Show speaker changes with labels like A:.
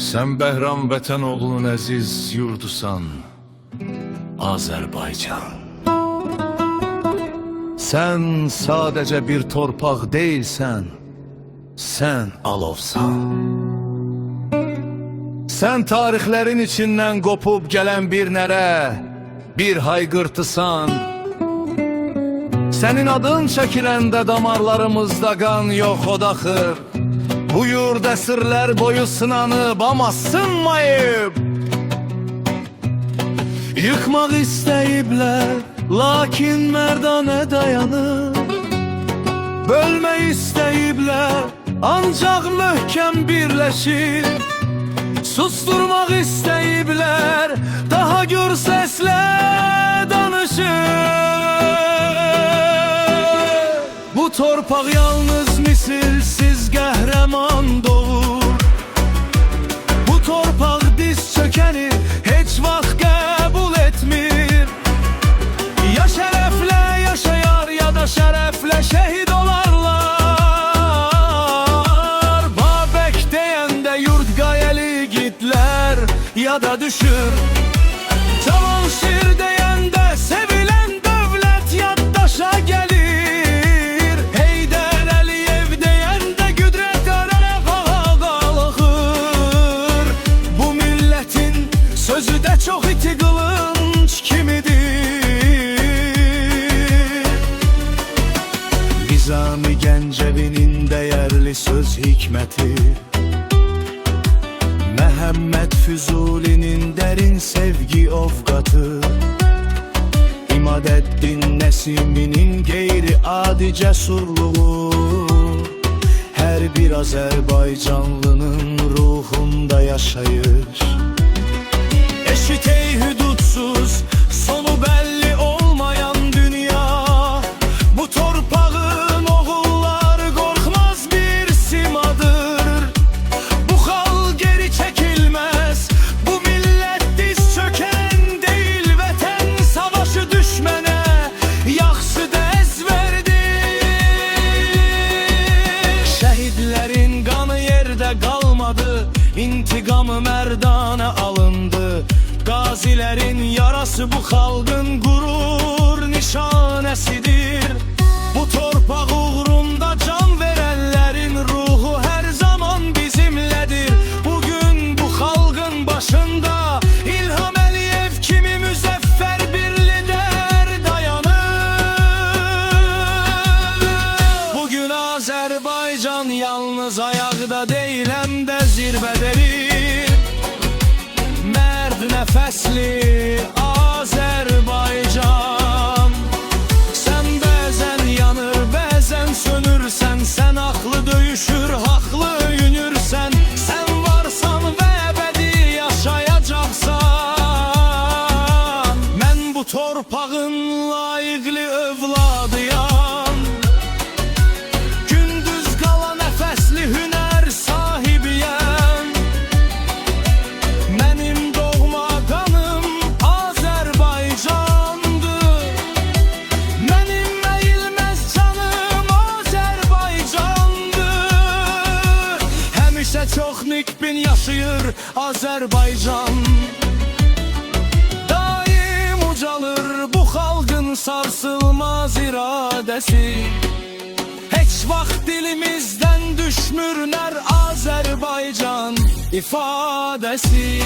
A: Sen Behram vətən oğlunun əziz yurdusan, Azərbaycan. Sen sadece bir torpaq değilsən, sen alovsan. Sen tarixlerin içinden kopup gelen bir nərə, bir hayqırtısan. Senin adın çekiləndə damarlarımızda qan yox odaxır. Bu yurd əsrlər boyu sınanıb, amma sınmayıb. Yıkmaq istəyiblər, lakin mərdanə dayanır. Bölmək istəyiblər, ancaq möhkəm birləşir. Susturmaq istəyiblər, daha gür səslə danışır. Bu torpaq yalnız misilsiz qəhrəman doğur. Bu torpaq diz çökəni heç vaxt qəbul etmir. Ya şərəflə yaşayar, ya da şərəflə şəhid olarlar. Babək deyəndə yurd qayəli gidlər, ya da düşür. Cavanşir deyəndə sevilən dövlət yaddaşa gəlir. Sözü de çok iti kılınç kimidir. Nizami Gəncəvinin değerli söz hikmeti, Məhəmməd Füzulinin derin sevgi ovqatı, İmadəddin Nəsiminin qeyri-adi cəsurluğu, her bir Azərbaycanlının ruhunda yaşayır. Eşit ey hudutsuz, sonu belli olmayan dünya. Bu torpağın oğulları korkmaz bir simadır. Bu hal geri çekilmez, bu millet diz çöken değil. Vətən savaşı düşmene yaxşı dəz verdi. Şehitlerin kanı yerde kalmadı, intikamı merdana alındı. Gazilerin yarası bu xalqın gurur nişanesidir. Bu torpaq uğrunda can verenlerin ruhu her zaman bizimledir. Bugün bu xalqın başında İlham Əliyev kimi müzəffər bir lider dayanır. Bugün Azərbaycan yalnız ayakta değil, hem de zirvededir. Nefesli Azerbaycan, sen bəzən yanır, bəzən sönürsən. Sen haklı döyüşür, haklı yünürsən. Sen varsan ve ebedi yaşayacaksan. Mən bu torpağın layıqlı övladıyam. Gündüz qala nəfəsli hünər sahibiyəm. Mənim çok nikbin yaşayır Azerbaycan. Daim ucalır bu xalqın sarsılmaz iradesi. Heç vaxt dilimizden düşmür nər Azerbaycan ifadesi.